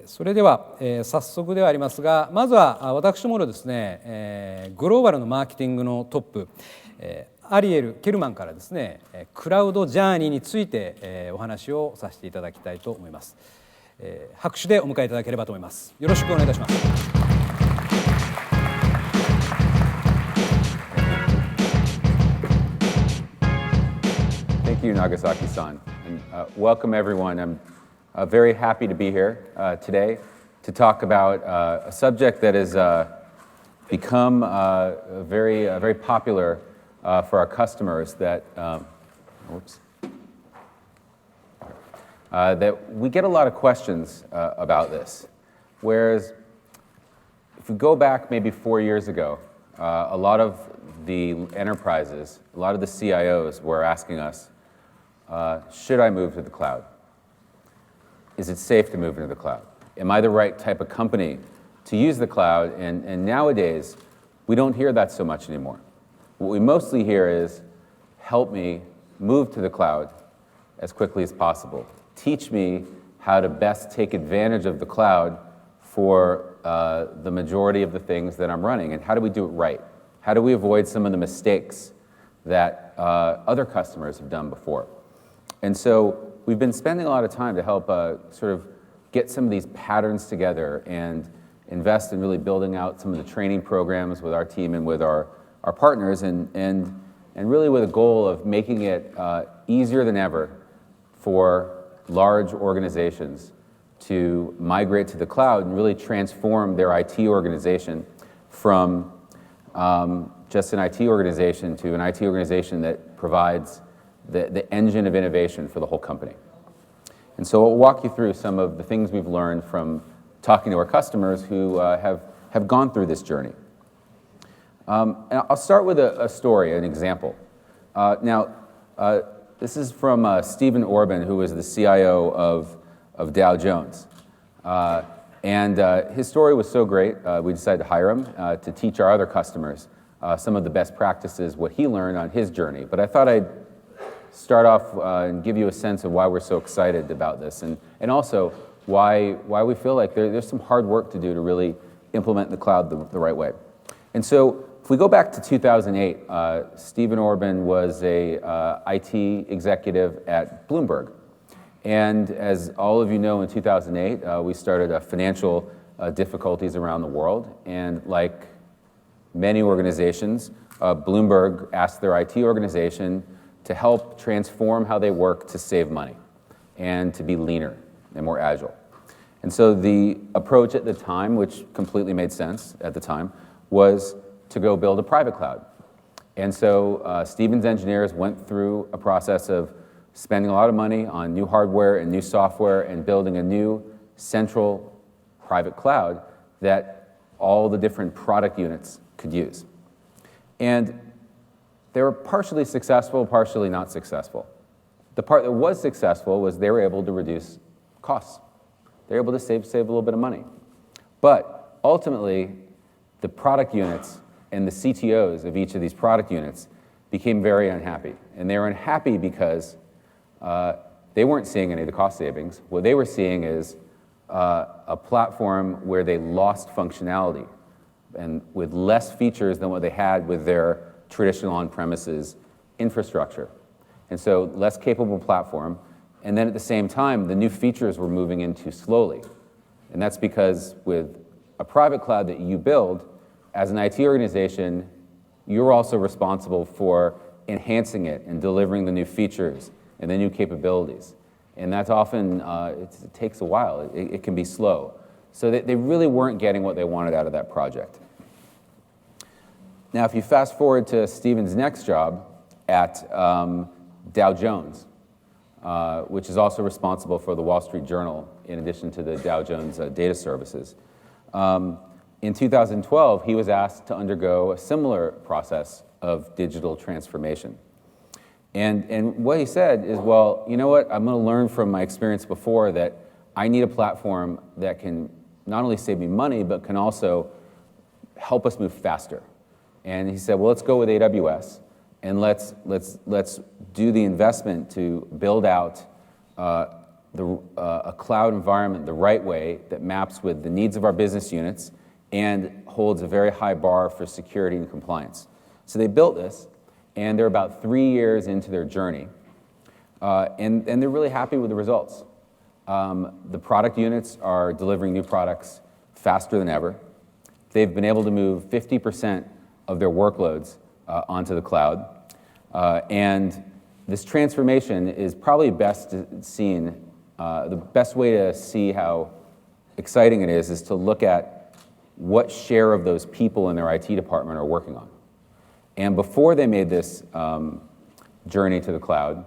それでは、早速ではありますが、まずは私どものですね、グローバルのマーケティングのトップ、アリエル・ケルマンからですね、クラウドジャーニーについてお話をさせていただきたいと思います。拍手でお迎えいただければと思います。よろしくお願いいたします。Thank you, Nagasaki-san. And welcome, everyone. I'm very happy to be here today to talk about a subject that has become very popular for our customers that we get a lot of questions about this. Whereas if we go back maybe 4 years ago, a lot of the enterprises, a lot of the CIOs were asking us, should I move to the cloud? Is it safe to move into the cloud? Am I the right type of company to use the cloud? And nowadays, we don't hear that so much anymore. What we mostly hear is, help me move to the cloud as quickly as possible. Teach me how to best take advantage of the cloud for the majority of the things that I'm running. And how do we do it right? How do we avoid some of the mistakes that other customers have done before? And so we've been spending a lot of time to help sort of get some of these patterns together and invest in really building out some of the training programs with our team and with our partners, and really with a goal of making it easier than ever for large organizations to migrate to the cloud and really transform their IT organization from just an IT organization to an IT organization that provides the engine of innovation for the whole company. And so I'll walk you through some of the things we've learned from talking to our customers who have gone through this journey. And I'll start with a story, an example. This is from Stephen Orban, who was the CIO of Dow Jones. And his story was so great, we decided to hire him to teach our other customers some of the best practices, what he learned on his journey. But I thought I'd start off and give you a sense of why we're so excited about this, and also why we feel like there's some hard work to do to really implement the cloud the right way. And so if we go back to 2008, Stephen Orban was a IT executive at Bloomberg. And as all of you know, in 2008, we started financial difficulties around the world. And like many organizations, Bloomberg asked their IT organization to help transform how they work to save money and to be leaner and more agile. And so the approach at the time, which completely made sense at the time, was to go build a private cloud. And so Stephen's engineers went through a process of spending a lot of money on new hardware and new software and building a new central private cloud that all the different product units could use. And they were partially successful, partially not successful. The part that was successful was they were able to reduce costs. They were able to save a little bit of money. But ultimately, the product units and the CTOs of each of these product units became very unhappy. And they were unhappy because they weren't seeing any of the cost savings. What they were seeing is a platform where they lost functionality and with less features than what they had with their traditional on-premises infrastructure. And so less capable platform. And then at the same time, the new features were moving in too slowly. And that's because with a private cloud that you build, as an IT organization, you're also responsible for enhancing it and delivering the new features and the new capabilities. And that's often, it takes a while. It can be slow. So they really weren't getting what they wanted out of that project. Now, if you fast forward to Stephen's next job at Dow Jones, which is also responsible for the Wall Street Journal, in addition to the Dow Jones data services. In 2012, he was asked to undergo a similar process of digital transformation. And what he said is, well, you know what? I'm going to learn from my experience before that I need a platform that can not only save me money, but can also help us move faster. And he said, well, let's go with AWS, and let's do the investment to build out a cloud environment the right way that maps with the needs of our business units and holds a very high bar for security and compliance. So they built this, and they're about 3 years into their journey, and they're really happy with the results. The product units are delivering new products faster than ever. They've been able to move 50% of their workloads onto the cloud, and this transformation is probably best seen, the best way to see how exciting it is to look at what share of those people in their IT department are working on. And before they made this journey to the cloud,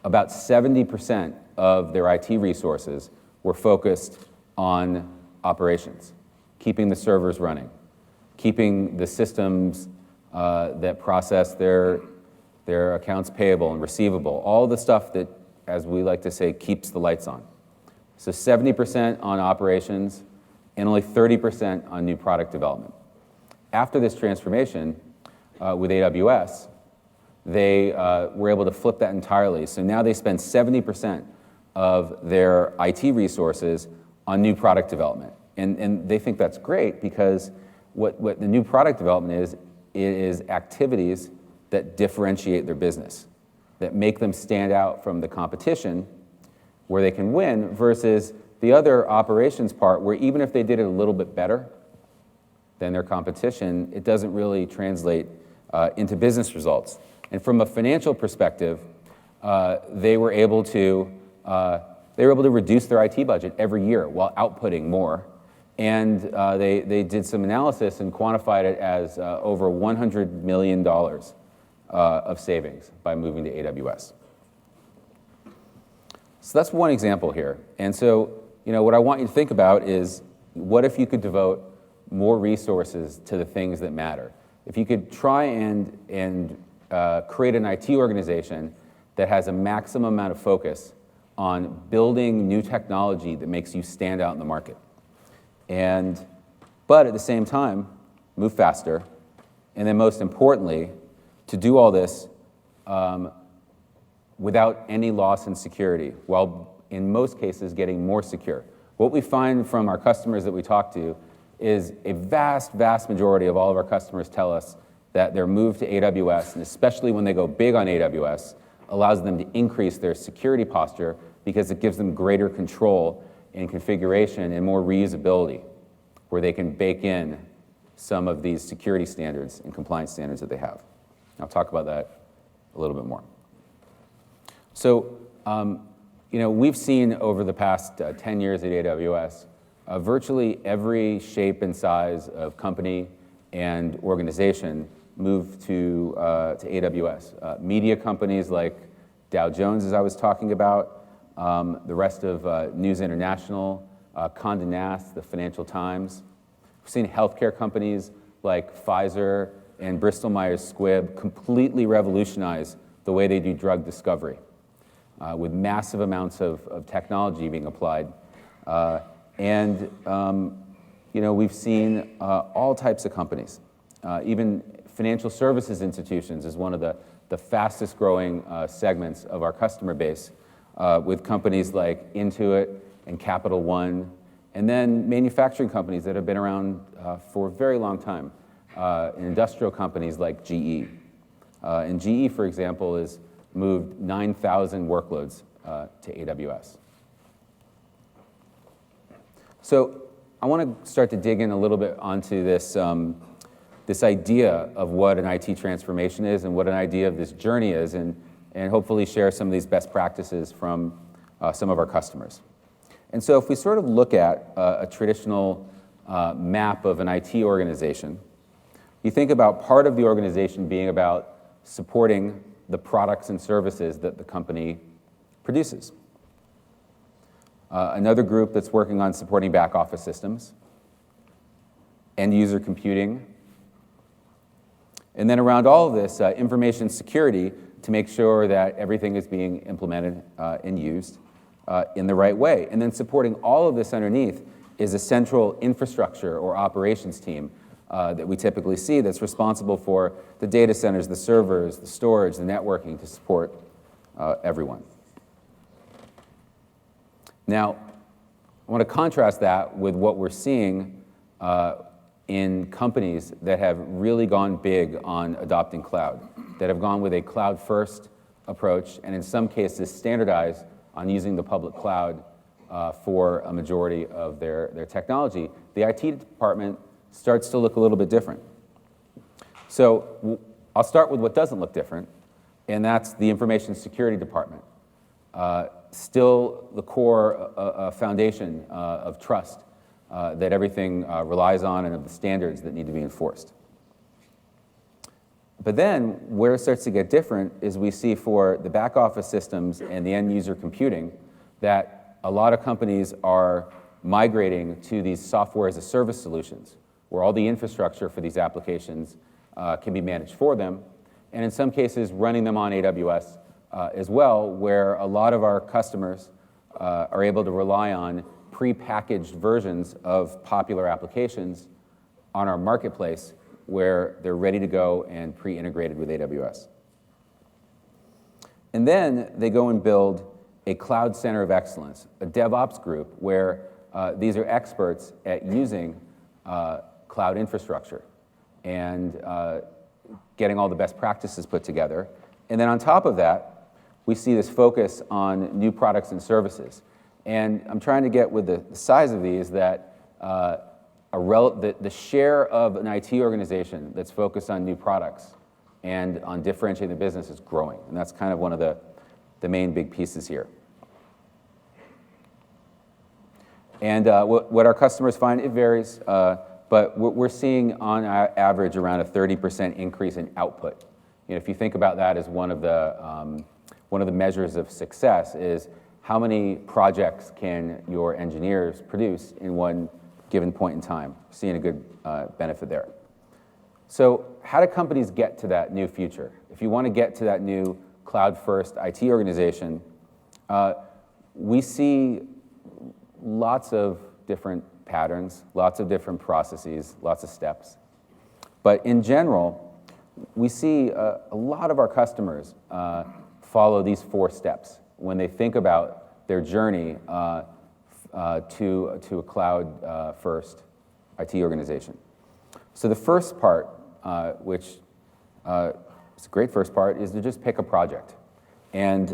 about 70% of their IT resources were focused on operations, keeping the servers running, keeping the systems that process their accounts payable and receivable, all the stuff that, as we like to say, keeps the lights on. So 70% on operations and only 30% on new product development. After this transformation with AWS, they were able to flip that entirely. So now they spend 70% of their IT resources on new product development. And they think that's great because what the new product development is activities that differentiate their business, that make them stand out from the competition where they can win, versus the other operations part where even if they did it a little bit better than their competition, it doesn't really translate into business results. And from a financial perspective, they were able to reduce their IT budget every year while outputting more. And they did some analysis and quantified it as over $100 million of savings by moving to AWS. So that's one example here. And so, what I want you to think about is, what if you could devote more resources to the things that matter? If you could try and create an IT organization that has a maximum amount of focus on building new technology that makes you stand out in the market. But at the same time, move faster, and then most importantly, to do all this without any loss in security, while in most cases getting more secure. What we find from our customers that we talk to is a vast, vast majority of all of our customers tell us that their move to AWS, and especially when they go big on AWS, allows them to increase their security posture because it gives them greater control in configuration and more reusability, where they can bake in some of these security standards and compliance standards that they have. I'll talk about that a little bit more. So, we've seen over the past 10 years at AWS, virtually every shape and size of company and organization move to AWS. Media companies like Dow Jones, as I was talking about, the rest of News International, Condé Nast, the Financial Times. We've seen healthcare companies like Pfizer and Bristol Myers Squibb completely revolutionize the way they do drug discovery, with massive amounts of technology being applied. We've seen all types of companies. Even financial services institutions is one of the fastest growing segments of our customer base, with companies like Intuit and Capital One, and then manufacturing companies that have been around for a very long time, industrial companies like GE. And GE, for example, has moved 9,000 workloads to AWS. So I want to start to dig in a little bit onto this, this idea of what an IT transformation is and what an idea of this journey is, and hopefully share some of these best practices from some of our customers. And so if we sort of look at a traditional map of an IT organization, you think about part of the organization being about supporting the products and services that the company produces. Another group that's working on supporting back office systems, end user computing, and then around all of this, information security to make sure that everything is being implemented and used in the right way. And then supporting all of this underneath is a central infrastructure or operations team that we typically see that's responsible for the data centers, the servers, the storage, the networking to support everyone. Now, I want to contrast that with what we're seeing in companies that have really gone big on adopting cloud, that have gone with a cloud-first approach, and in some cases standardized on using the public cloud for a majority of their technology. The IT department starts to look a little bit different. So I'll start with what doesn't look different, and that's the information security department. Still the core foundation of trust that everything relies on and of the standards that need to be enforced. But then where it starts to get different is we see for the back office systems and the end user computing that a lot of companies are migrating to these software as a service solutions where all the infrastructure for these applications can be managed for them, and in some cases running them on AWS as well, where a lot of our customers are able to rely on pre-packaged versions of popular applications on our marketplace where they're ready to go and pre-integrated with AWS. And then they go and build a cloud center of excellence, a DevOps group where these are experts at using cloud infrastructure and getting all the best practices put together. And then on top of that, we see this focus on new products and services. And I'm trying to get with the size of these that the share of an IT organization that's focused on new products and on differentiating the business is growing. And that's kind of one of the main big pieces here. And what our customers find, it varies, but we're seeing on average around a 30% increase in output. You know, if you think about that as one of the measures of success is how many projects can your engineers produce in one given point in time, seeing a good benefit there. So how do companies get to that new future? If you want to get to that new cloud-first IT organization, we see lots of different patterns, lots of different processes, lots of steps. But in general, we see a lot of our customers follow these 4 steps when they think about their journey to a cloud-first IT organization. So the first part, which is a great first part, is to just pick a project. And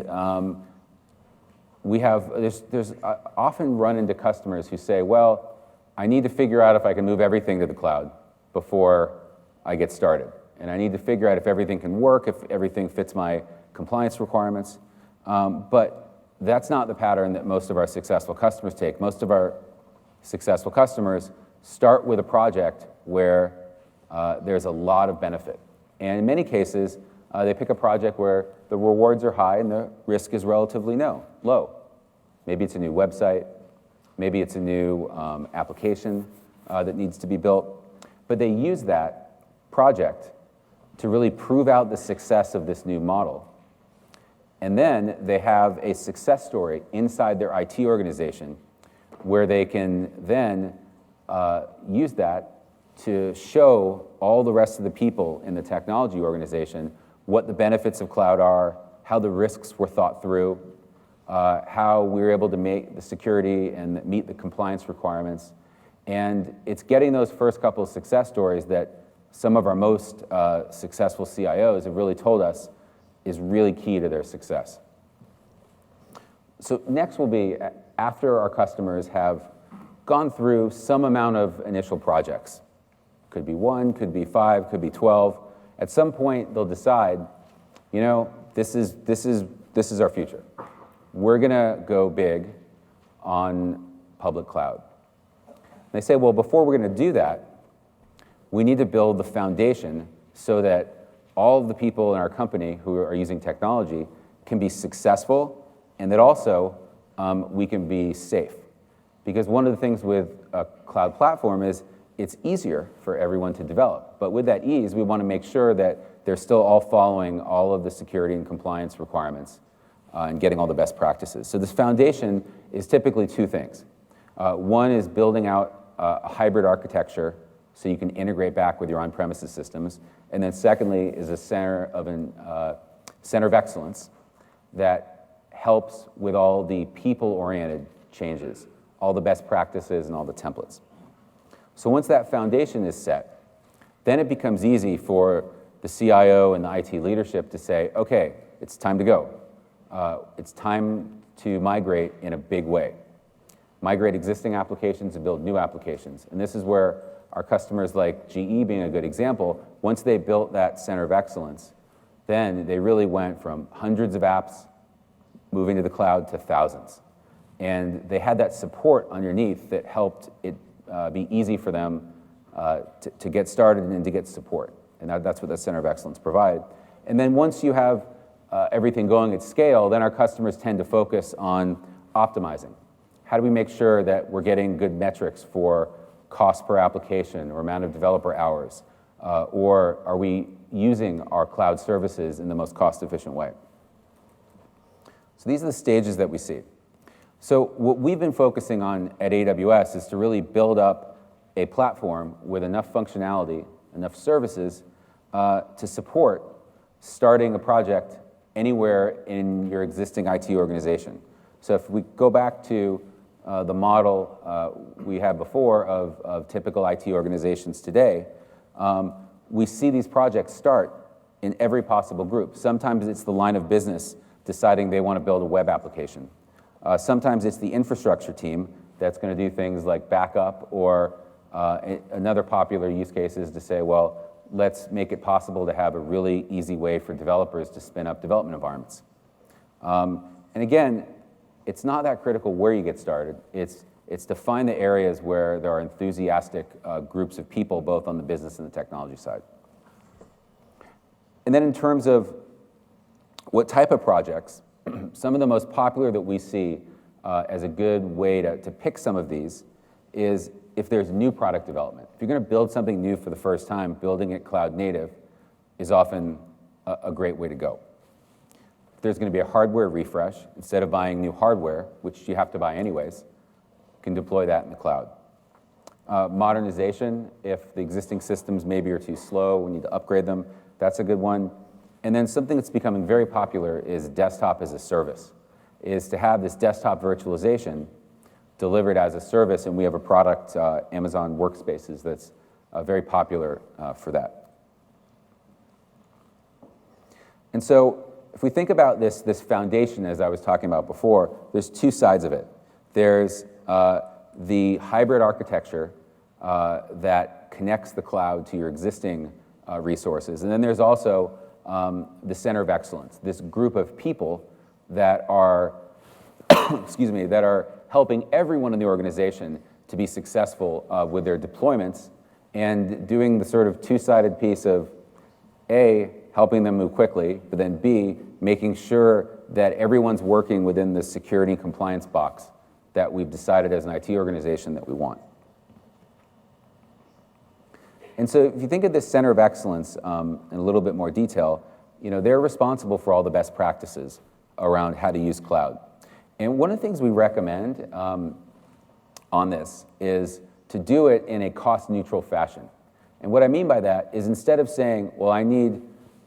there's often run into customers who say, well, I need to figure out if I can move everything to the cloud before I get started. And I need to figure out if everything can work, if everything fits my compliance requirements. But that's not the pattern that most of our successful customers take. Most of our successful customers start with a project where there's a lot of benefit. And in many cases, they pick a project where the rewards are high and the risk is relatively low. Maybe it's a new website. Maybe it's a new application that needs to be built. But they use that project to really prove out the success of this new model. And then they have a success story inside their IT organization where they can then use that to show all the rest of the people in the technology organization what the benefits of cloud are, how the risks were thought through, how we were able to make the security and meet the compliance requirements. And it's getting those first couple of success stories that some of our most successful CIOs have really told us is really key to their success. So next will be after our customers have gone through some amount of initial projects. Could be 1, could be 5, could be 12. At some point, they'll decide, you know, this is our future. We're going to go big on public cloud. They say, well, before we're going to do that, we need to build the foundation so that all of the people in our company who are using technology can be successful and that also we can be safe. Because one of the things with a cloud platform is it's easier for everyone to develop. But with that ease, we want to make sure that they're still all following all of the security and compliance requirements and getting all the best practices. So this foundation is typically 2 things. One is building out a hybrid architecture so you can integrate back with your on-premises systems. And then secondly is a center of excellence that helps with all the people-oriented changes, all the best practices and all the templates. So once that foundation is set, then it becomes easy for the CIO and the IT leadership to say, okay, it's time to go. It's time to migrate in a big way. Migrate existing applications and build new applications. And this is where our customers like GE being a good example, once they built that center of excellence, then they really went from hundreds of apps moving to the cloud to thousands. And they had that support underneath that helped it be easy for them to get started and to get support. And that's what the center of excellence provide. And then once you have everything going at scale, then our customers tend to focus on optimizing. How do we make sure that we're getting good metrics for cost per application or amount of developer hours? Or are we using our cloud services in the most cost-efficient way? So these are the stages that we see. So what we've been focusing on at AWS is to really build up a platform with enough functionality, enough services to support starting a project anywhere in your existing IT organization. So if we go back to the model we had before of typical IT organizations today, we see these projects start in every possible group. Sometimes it's the line of business deciding they want to build a web application. Sometimes it's the infrastructure team that's going to do things like backup, or another popular use case is to say, well, let's make it possible to have a really easy way for developers to spin up development environments. And again, it's not that critical where you get started. It's to find the areas where there are enthusiastic groups of people, both on the business and the technology side. And then in terms of what type of projects, some of the most popular that we see as a good way to pick some of these is if there's new product development. If you're going to build something new for the first time, building it cloud native is often a great way to go. If there's going to be a hardware refresh, instead of buying new hardware, which you have to buy anyways, you can deploy that in the cloud. Modernization, if the existing systems maybe are too slow, we need to upgrade them, that's a good one. And then something that's becoming very popular is desktop as a service, is to have this desktop virtualization delivered as a service, and we have a product, Amazon Workspaces, that's very popular for that. And so if we think about this foundation, as I was talking about before, there's two sides of it. There's the hybrid architecture that connects the cloud to your existing resources. And then there's also the center of excellence, this group of people that are, that are helping everyone in the organization to be successful with their deployments, and doing the sort of two-sided piece of A, helping them move quickly, but then B, making sure that everyone's working within the security and compliance box that we've decided as an IT organization that we want. And so if you think of this center of excellence in a little bit more detail, they're responsible for all the best practices around how to use cloud. And one of the things we recommend on this is to do it in a cost-neutral fashion. And what I mean by that is, instead of saying, well, I need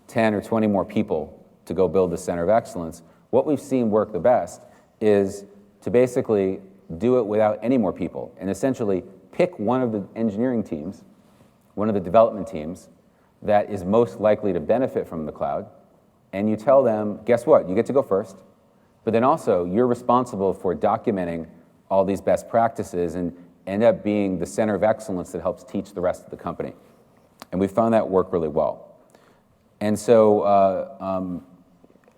10 or 20 more people to go build the center of excellence, what we've seen work the best is to basically do it without any more people, and essentially pick one of the engineering teams, one of the development teams that is most likely to benefit from the cloud, and you tell them, guess what, you get to go first, but then also you're responsible for documenting all these best practices and end up being the center of excellence that helps teach the rest of the company. And we found that work really well. And so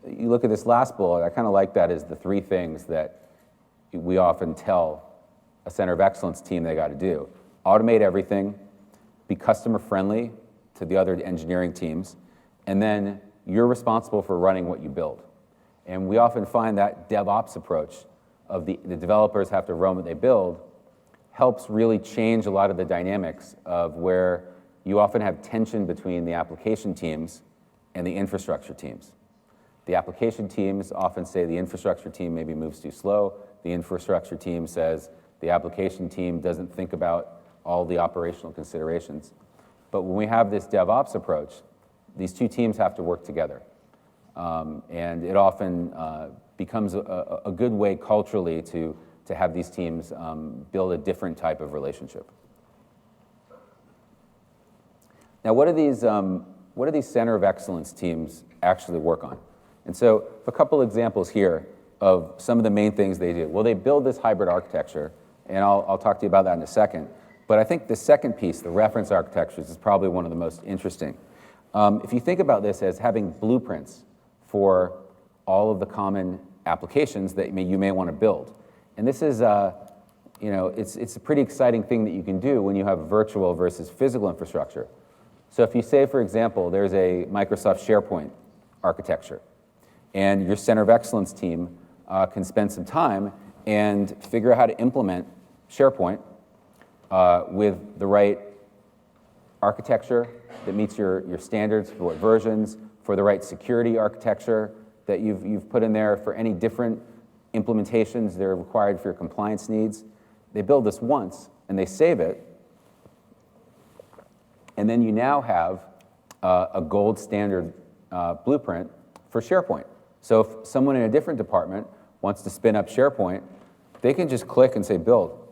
you look at this last bullet, I kind of like that as the three things that we often tell a center of excellence team they got to do. Automate everything, be customer friendly to the other engineering teams, and then you're responsible for running what you build. And we often find that DevOps approach of the developers have to run what they build helps really change a lot of the dynamics of where you often have tension between the application teams and the infrastructure teams. The application teams often say the infrastructure team maybe moves too slow. The infrastructure team says the application team doesn't think about all the operational considerations. But when we have this DevOps approach, these two teams have to work together. And it often becomes a good way culturally to to have these teams build a different type of relationship. Now, what do these center of excellence teams actually work on? And so a couple examples here of some of the main things they do. Well, they build this hybrid architecture, and I'll talk to you about that in a second. But I think the second piece, the reference architectures, is probably one of the most interesting. If you think about this as having blueprints for all of the common applications that you may want to build. And this is, it's a pretty exciting thing that you can do when you have virtual versus physical infrastructure. So if you say, for example, there's a Microsoft SharePoint architecture, and your center of excellence team can spend some time and figure out how to implement SharePoint with the right architecture that meets your standards for what versions, for the right security architecture that you've put in there for any different implementations that are required for your compliance needs. They build this once, and they save it, and then you now have a gold standard blueprint for SharePoint. So if someone in a different department wants to spin up SharePoint, they can just click and say build.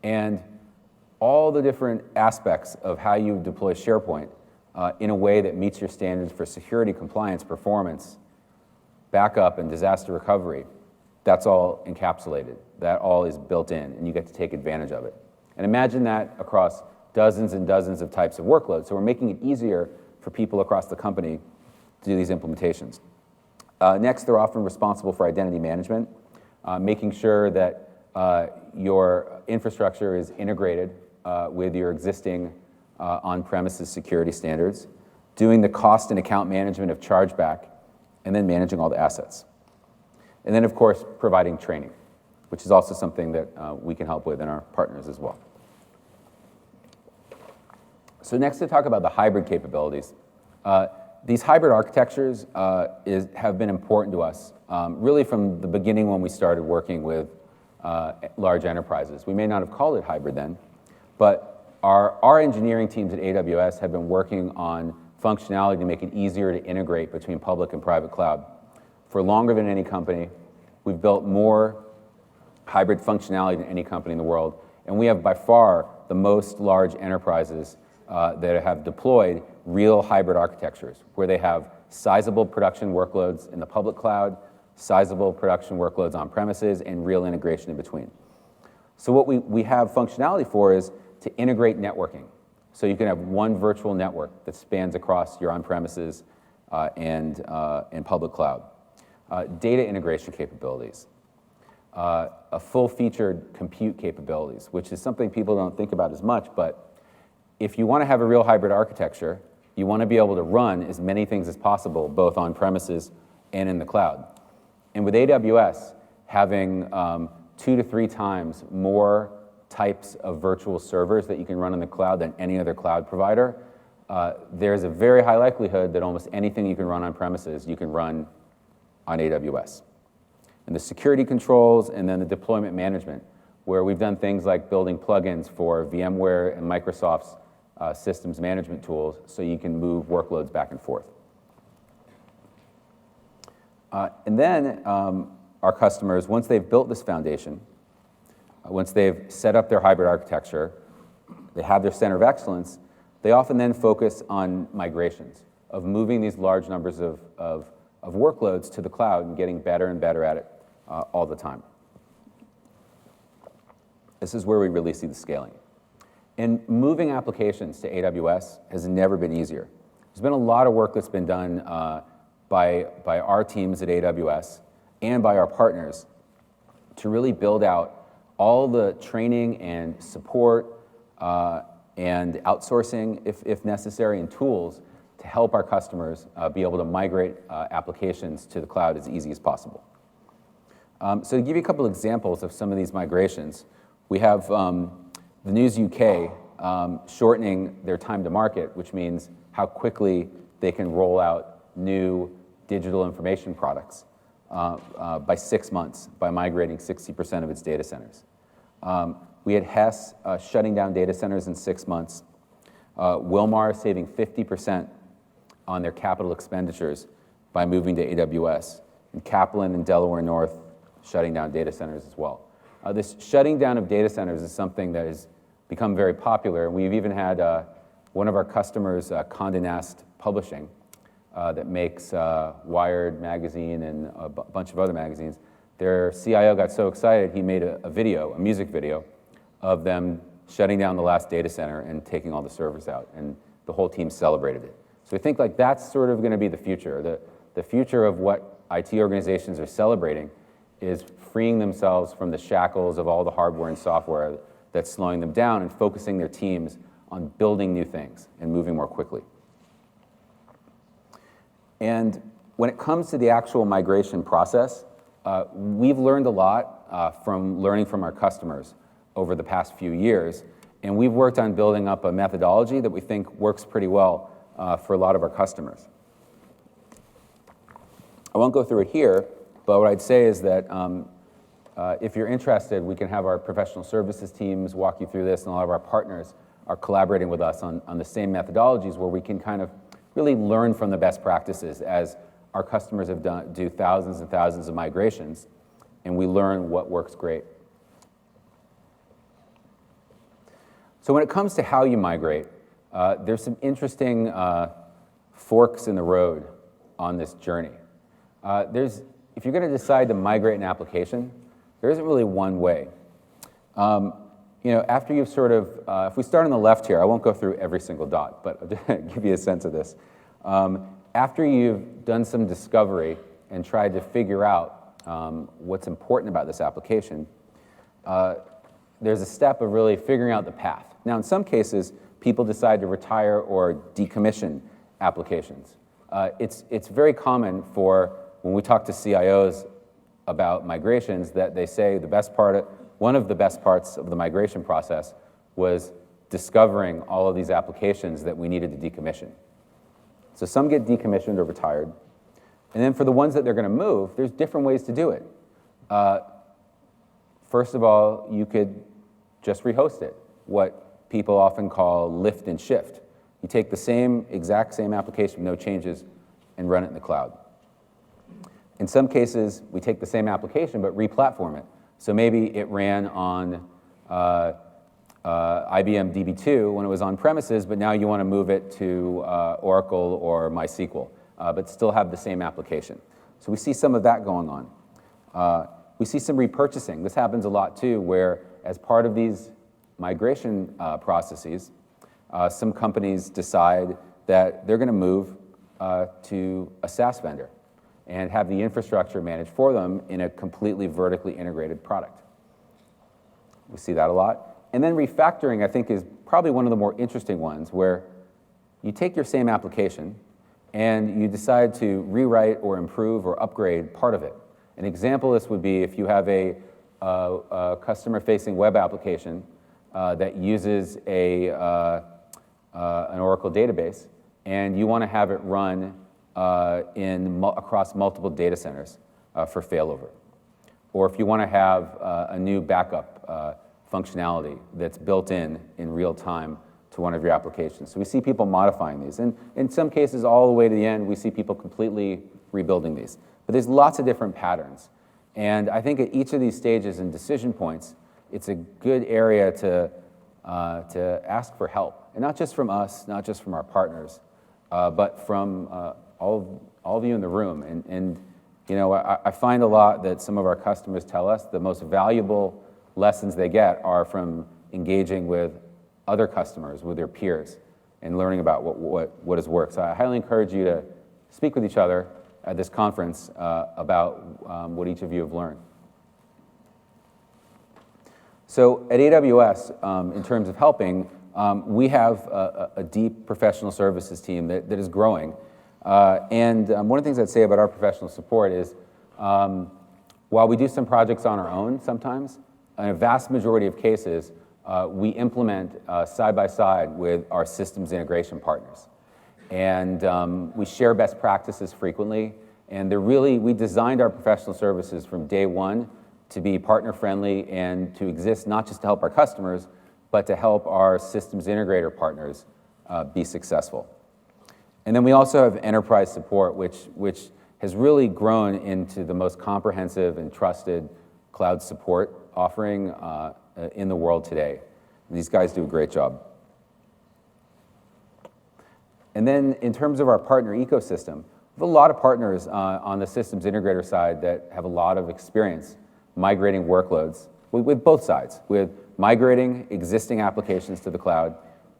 And all the different aspects of how you deploy SharePoint in a way that meets your standards for security, compliance, performance, backup, and disaster recovery, that's all encapsulated. That all is built in, and you get to take advantage of it. And imagine that across dozens and dozens of types of workloads. So we're making it easier for people across the company to do these implementations. Next, they're often responsible for identity management, making sure that your infrastructure is integrated with your existing on-premises security standards, doing the cost and account management of chargeback, and then managing all the assets. And then, of course, providing training, which is also something that we can help with in our partners as well. So next, to talk about the hybrid capabilities. These hybrid architectures have been important to us, really from the beginning when we started working with large enterprises. We may not have called it hybrid then, but our engineering teams at AWS have been working on functionality to make it easier to integrate between public and private cloud. For longer than any company, we've built more hybrid functionality than any company in the world, and we have by far the most large enterprises that have deployed real hybrid architectures, where they have sizable production workloads in the public cloud, sizable production workloads on premises, and real integration in between. So what we have functionality for is to integrate networking. So you can have one virtual network that spans across your on-premises and public cloud. Data integration capabilities. A full-featured compute capabilities, which is something people don't think about as much, but if you want to have a real hybrid architecture, you want to be able to run as many things as possible, both on premises and in the cloud. And with AWS having 2 to 3 times more types of virtual servers that you can run in the cloud than any other cloud provider, there's a very high likelihood that almost anything you can run on premises, you can run on AWS. And the security controls and then the deployment management, where we've done things like building plugins for VMware and Microsoft's systems management tools so you can move workloads back and forth. And then our customers, once they've built this foundation, once they've set up their hybrid architecture, they have their center of excellence, they often then focus on migrations, of moving these large numbers of workloads to the cloud and getting better and better at it all the time. This is where we really see the scaling. And moving applications to AWS has never been easier. There's been a lot of work that's been done by our teams at AWS and by our partners to really build out all the training and support and outsourcing, if necessary, and tools to help our customers be able to migrate applications to the cloud as easy as possible. So to give you a couple examples of some of these migrations, we have the News UK shortening their time to market, which means how quickly they can roll out new digital information products by 6 months by migrating 60% of its data centers. We had Hess shutting down data centers in 6 months. Wilmar saving 50% on their capital expenditures by moving to AWS. And Kaplan and Delaware North shutting down data centers as well. This shutting down of data centers is something that has become very popular. We've even had one of our customers, Condé Nast Publishing, that makes Wired magazine and a bunch of other magazines. Their CIO got so excited, he made a music video, of them shutting down the last data center and taking all the servers out, and the whole team celebrated it. So we think like that's sort of going to be the future. The future of what IT organizations are celebrating is freeing themselves from the shackles of all the hardware and software that's slowing them down and focusing their teams on building new things and moving more quickly. And when it comes to the actual migration process, we've learned a lot from learning from our customers over the past few years, and we've worked on building up a methodology that we think works pretty well for a lot of our customers. I won't go through it here, but what I'd say is that if you're interested, we can have our professional services teams walk you through this, and a lot of our partners are collaborating with us on the same methodologies where we can kind of really learn from the best practices as our customers do thousands and thousands of migrations, and we learn what works great. So when it comes to how you migrate, there's some interesting forks in the road on this journey. If you're going to decide to migrate an application, there isn't really one way. After you've sort of, if we start on the left here, I won't go through every single dot, but I'll give you a sense of this. After you've done some discovery and tried to figure out what's important about this application, there's a step of really figuring out the path. Now, in some cases, people decide to retire or decommission applications. It's very common for, when we talk to CIOs about migrations, that they say one of the best parts of the migration process was discovering all of these applications that we needed to decommission. So some get decommissioned or retired. And then for the ones that they're going to move, there's different ways to do it. First of all, you could just rehost it, what people often call lift and shift. You take the exact same application with no changes and run it in the cloud. In some cases, we take the same application but re-platform it. So maybe it ran on IBM DB2 when it was on premises, but now you want to move it to Oracle or MySQL, but still have the same application. So we see some of that going on. We see some repurchasing. This happens a lot too, where as part of these migration processes, some companies decide that they're going to move to a SaaS vendor and have the infrastructure managed for them in a completely vertically integrated product. We see that a lot. And then refactoring, I think, is probably one of the more interesting ones, where you take your same application and you decide to rewrite or improve or upgrade part of it. An example of this would be if you have a customer-facing web application that uses an Oracle database, and you want to have it run across multiple data centers for failover. Or if you want to have a new backup functionality that's built in real time to one of your applications. So we see people modifying these. And in some cases, all the way to the end, we see people completely rebuilding these. But there's lots of different patterns. And I think at each of these stages and decision points, it's a good area to ask for help. And not just from us, not just from our partners, but from all of you in the room. And I find a lot that some of our customers tell us the most valuable lessons they get are from engaging with other customers, with their peers, and learning about what has worked. So I highly encourage you to speak with each other at this conference about what each of you have learned. So at AWS, in terms of helping, we have a deep professional services team that is growing. And one of the things I'd say about our professional support is, while we do some projects on our own sometimes, in a vast majority of cases, we implement side by side with our systems integration partners. And we share best practices frequently. And we designed our professional services from day one to be partner-friendly and to exist not just to help our customers, but to help our systems integrator partners be successful. And then we also have enterprise support, which has really grown into the most comprehensive and trusted cloud support offering in the world today. And these guys do a great job. And then in terms of our partner ecosystem, we have a lot of partners on the systems integrator side that have a lot of experience migrating workloads with both sides, with migrating existing applications to the cloud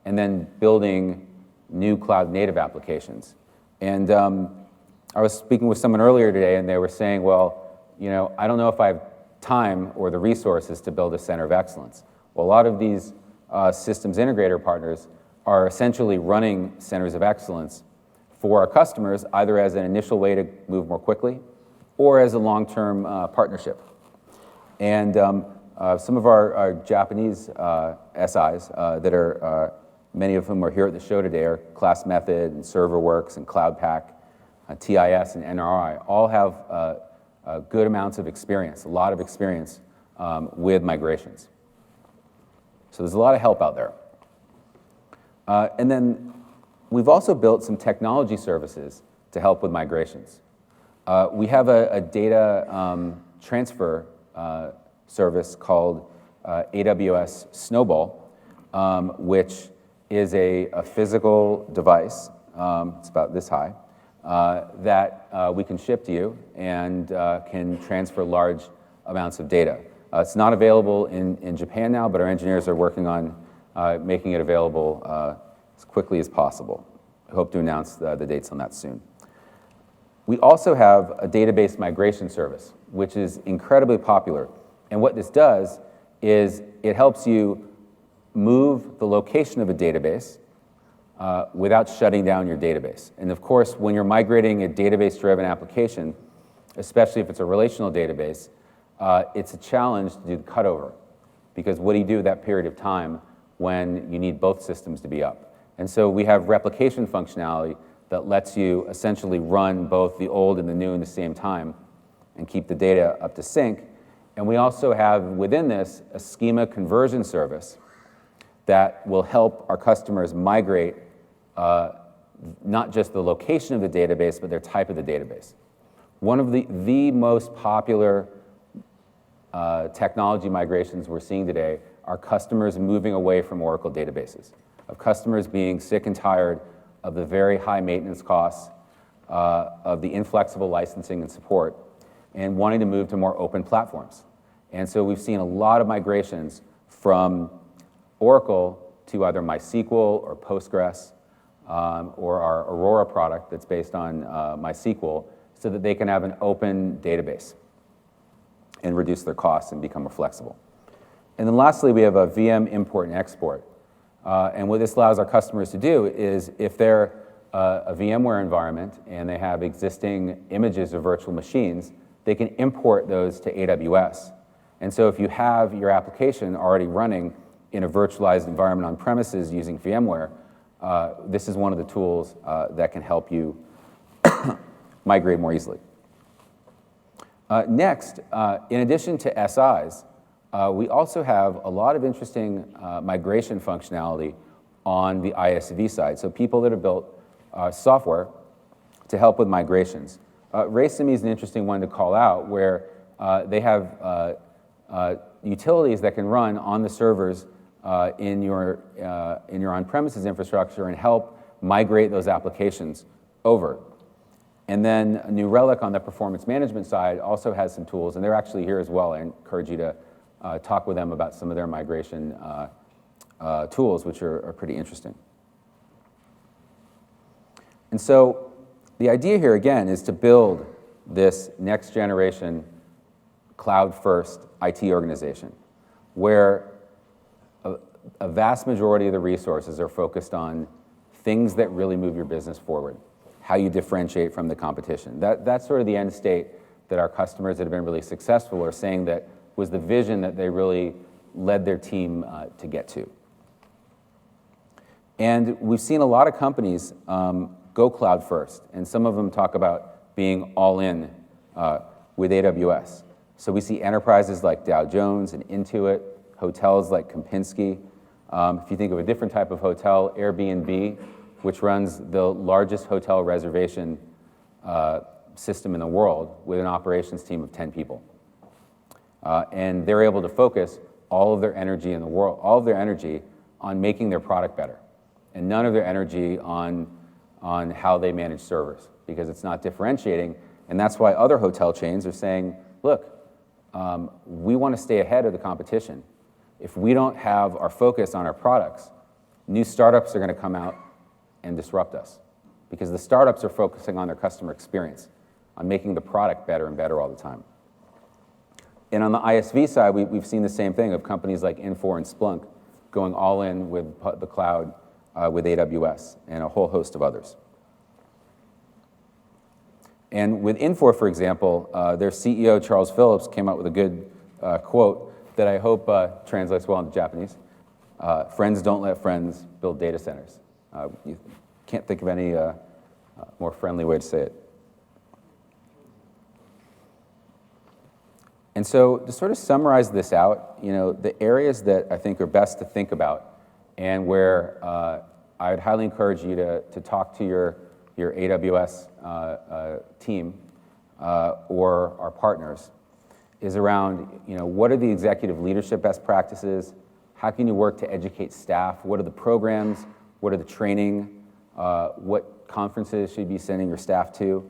and then building new cloud native applications. And I was speaking with someone earlier today and they were saying, well, I don't know if I have time or the resources to build a center of excellence. Well, a lot of these systems integrator partners are essentially running centers of excellence for our customers, either as an initial way to move more quickly or as a long-term partnership. And some of our Japanese SIs that are, many of whom are here at the show today, are Class Method and ServerWorks and CloudPack, TIS and NRI, all have good amounts of experience, a lot of experience with migrations. So there's a lot of help out there. And then we've also built some technology services to help with migrations. We have a data transfer service called AWS Snowball, which is a physical device, it's about this high, that we can ship to you and can transfer large amounts of data. It's not available in Japan now, but our engineers are working on making it available as quickly as possible. I hope to announce the dates on that soon. We also have a database migration service, which is incredibly popular. And what this does is it helps you move the location of a database without shutting down your database. And of course, when you're migrating a database-driven application, especially if it's a relational database, it's a challenge to do the cutover. Because what do you do at that period of time when you need both systems to be up? And so we have replication functionality that lets you essentially run both the old and the new in the same time and keep the data up to sync. And we also have within this a schema conversion service that will help our customers migrate not just the location of the database, but their type of the database. One of the most popular technology migrations we're seeing today are customers moving away from Oracle databases, of customers being sick and tired of the very high maintenance costs, of the inflexible licensing and support, and wanting to move to more open platforms. And so we've seen a lot of migrations from Oracle to either MySQL or Postgres or our Aurora product that's based on MySQL so that they can have an open database and reduce their costs and become more flexible. And then lastly, we have a VM import and export. And what this allows our customers to do is if they're a VMware environment and they have existing images of virtual machines, they can import those to AWS. And so if you have your application already running in a virtualized environment on premises using VMware, this is one of the tools that can help you migrate more easily. Next, in addition to SIs, we also have a lot of interesting migration functionality on the ISV side. So people that have built software to help with migrations. Racemi is an interesting one to call out where they have utilities that can run on the servers in your on-premises infrastructure and help migrate those applications over. And then New Relic on the performance management side also has some tools, and they're actually here as well. I encourage you to talk with them about some of their migration tools, which are pretty interesting. And so the idea here, again, is to build this next generation cloud-first IT organization where a vast majority of the resources are focused on things that really move your business forward, how you differentiate from the competition. That's sort of the end state that our customers that have been really successful are saying that was the vision that they really led their team to get to. And we've seen a lot of companies go cloud first, and some of them talk about being all in with AWS. So we see enterprises like Dow Jones and Intuit, hotels like Kempinski. If you think of a different type of hotel, Airbnb, which runs the largest hotel reservation system in the world with an operations team of 10 people. And they're able to focus all of their energy in the world, all of their energy on making their product better, and none of their energy on how they manage servers, because it's not differentiating. And that's why other hotel chains are saying, look, we want to stay ahead of the competition. If we don't have our focus on our products, new startups are going to come out and disrupt us, because the startups are focusing on their customer experience, on making the product better and better all the time. And on the ISV side, we've seen the same thing of companies like Infor and Splunk going all in with the cloud with AWS and a whole host of others. And with Infor, for example, their CEO, Charles Phillips, came out with a good quote that I hope translates well into Japanese. Friends don't let friends build data centers. You can't think of any more friendly way to say it. And so to sort of summarize this out, the areas that I think are best to think about and where I would highly encourage you to talk to your AWS team or our partners is around, what are the executive leadership best practices? How can you work to educate staff? What are the programs? What are the training? What conferences should you be sending your staff to?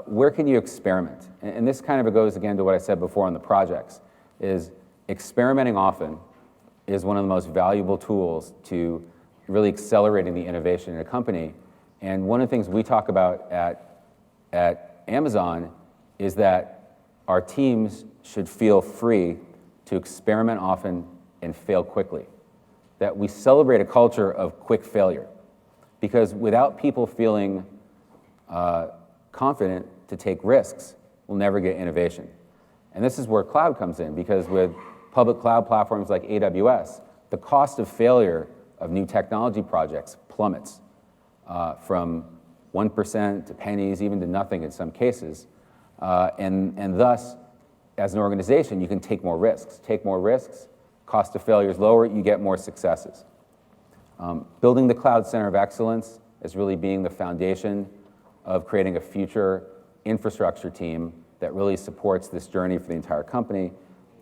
Where can you experiment? And this kind of goes again to what I said before on the projects, is experimenting often is one of the most valuable tools to really accelerating the innovation in a company. And one of the things we talk about at Amazon is that our teams should feel free to experiment often and fail quickly. That we celebrate a culture of quick failure. Because without people feeling confident to take risks, we'll never get innovation. And this is where cloud comes in, because with public cloud platforms like AWS, the cost of failure of new technology projects plummets from 1% to pennies, even to nothing in some cases. And thus, as an organization, you can take more risks. Take more risks, cost of failure is lower, you get more successes. Building the Cloud Center of Excellence is really being the foundation of creating a future infrastructure team that really supports this journey for the entire company,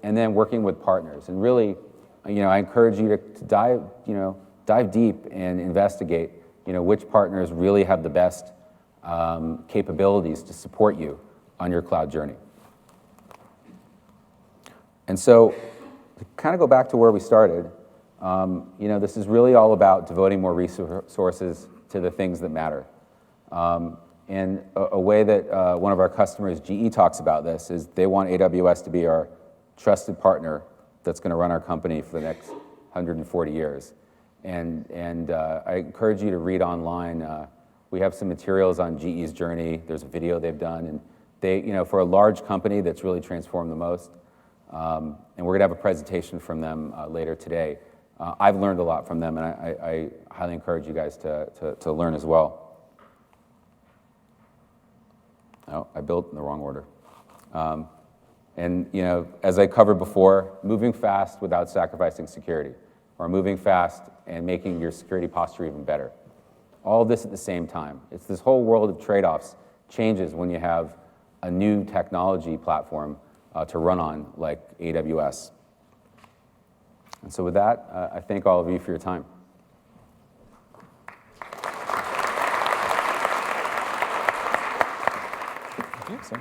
and then working with partners. And really, I encourage you to dive deep and investigate, which partners really have the best capabilities to support you on your cloud journey. And so, to kind of go back to where we started, this is really all about devoting more resources to the things that matter. And a way that one of our customers, GE, talks about this is they want AWS to be our trusted partner that's going to run our company for the next 140 years. And I encourage you to read online. We have some materials on GE's journey. There's a video they've done. And they, for a large company that's really transformed the most, and we're going to have a presentation from them later today. I've learned a lot from them, and I highly encourage you guys to learn as well. Oh, I built in the wrong order. And as I covered before, moving fast without sacrificing security, or moving fast and making your security posture even better. All this at the same time. It's this whole world of trade-offs changes when you have a new technology platform to run on, like AWS. And so with that, I thank all of you for your time. Thank you.